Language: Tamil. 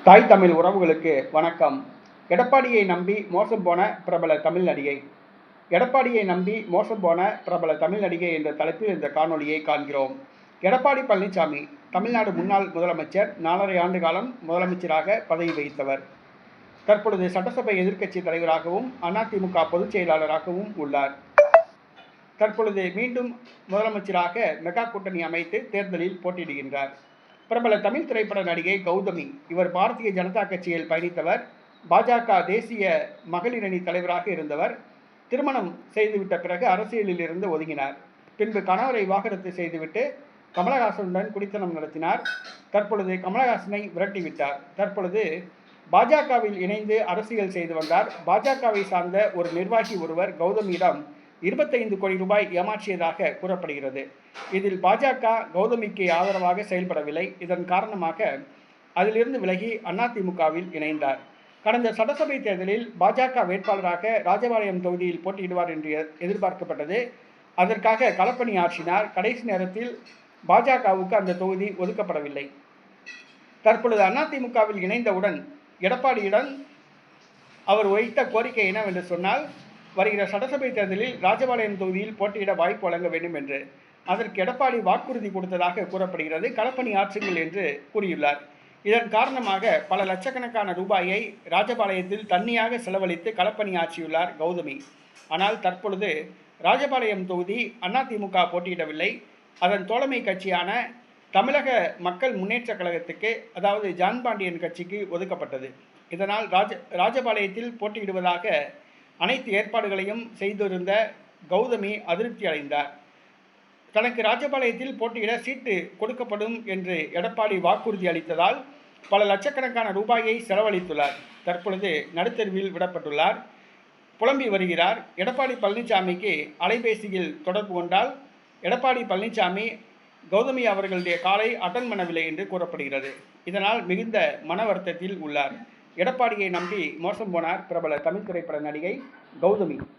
தாய் தமிழ் உறவுகளுக்கு வணக்கம். எடப்பாடியை நம்பி மோசம் போன பிரபல தமிழ் நடிகை. எடப்பாடியை நம்பி மோசம் போன பிரபல தமிழ் நடிகை என்ற தலைப்பில் இந்த காணொலியை காண்கிறோம். எடப்பாடி பழனிசாமி தமிழ்நாடு முன்னாள் முதலமைச்சர். 4.5 ஆண்டு காலம் முதலமைச்சராக பதவி வகித்தவர். தற்பொழுது சட்டசபை எதிர்க்கட்சி தலைவராகவும் அதிமுக பொதுச் செயலாளராகவும் உள்ளார். தற்பொழுது மீண்டும் முதலமைச்சராக மெகா கூட்டணி அமைத்து தேர்தலில் போட்டியிடுகின்றார். பிரபல தமிழ் திரைப்பட நடிகை கௌதமி. இவர் பாரதிய ஜனதா கட்சியில் பயணித்தவர். பாஜக தேசிய மகளிர் அணி தலைவராக இருந்தவர். திருமணம் செய்துவிட்ட பிறகு அரசியலில் இருந்து ஒதுங்கினார். பின்பு கணவரை விவாகரத்து செய்துவிட்டு கமலஹாசனுடன் குடித்தனம் நடத்தினார். தற்பொழுது கமலஹாசனை விரட்டிவிட்டார். தற்பொழுது பாஜகவில் இணைந்து அரசியல் செய்து வந்தார். பாஜகவை சார்ந்த ஒரு நிர்வாகி ஒருவர் கௌதமியிடம் 25 கோடி ரூபாய் ஏமாற்றியதாக கூறப்படுகிறது. இதில் பாஜக கௌதமிக்கு ஆதரவாக செயல்படவில்லை. இதன் காரணமாக அதிலிருந்து விலகி அதிமுகவில் இணைந்தார். கடந்த சட்டசபை தேர்தலில் பாஜக வேட்பாளராக ராஜபாளையம் தொகுதியில் போட்டியிடுவார் என்று எதிர்பார்க்கப்பட்டது. அதற்காக களப்பணி ஆற்றினார். கடைசி நேரத்தில் பாஜகவுக்கு அந்த தொகுதி ஒதுக்கப்படவில்லை. தற்பொழுது அதிமுகவில் இணைந்தவுடன் எடப்பாடியுடன் அவர் வைத்த கோரிக்கை என்னவென்று சொன்னால், வருகிற சட்டசபை தேர்தலில் ராஜபாளையம் தொகுதியில் போட்டியிட வாய்ப்பு வழங்க வேண்டும் என்று. அதற்கு எடப்பாடி வாக்குறுதி கொடுத்ததாக கூறப்படுகிறது. களப்பணி ஆற்றுங்கள் என்று கூறியுள்ளார். இதன் காரணமாக பல லட்சக்கணக்கான ரூபாயை ராஜபாளையத்தில் தண்ணியாக செலவழித்து களப்பணி ஆற்றியுள்ளார் கௌதமி. ஆனால் தற்பொழுது ராஜபாளையம் தொகுதி அதிமுக போட்டியிடவில்லை. அதன் தோழமை கட்சியான தமிழக மக்கள் முன்னேற்ற கழகத்துக்கு, அதாவது ஜான் பாண்டியன் கட்சிக்கு ஒதுக்கப்பட்டது. இதனால் ராஜபாளையத்தில் போட்டியிடுவதாக அனைத்து ஏற்பாடுகளையும் செய்திருந்த கௌதமி அதிருப்தி அடைந்தார். தனக்கு ராஜபாளையத்தில் போட்டியிட சீட்டு கொடுக்கப்படும் என்று எடப்பாடி வாக்குறுதி அளித்ததால் பல லட்சக்கணக்கான ரூபாயை செலவழித்துள்ளார். தற்பொழுது நடுத்தெருவில் விடப்பட்டுள்ளார். புலம்பி வருகிறார். எடப்பாடி பழனிசாமிக்கு அலைபேசியில் தொடர்பு கொண்டால் எடப்பாடி பழனிசாமி கௌதமி அவர்களுடைய காலை அட்டன் பண்ணவில்லை என்று கூறப்படுகிறது. இதனால் மிகுந்த மன வருத்தத்தில் உள்ளார். எடப்பாடியை நம்பி மோசம் போனார் பிரபல தமிழ் திரைப்பட நடிகை கௌதமி.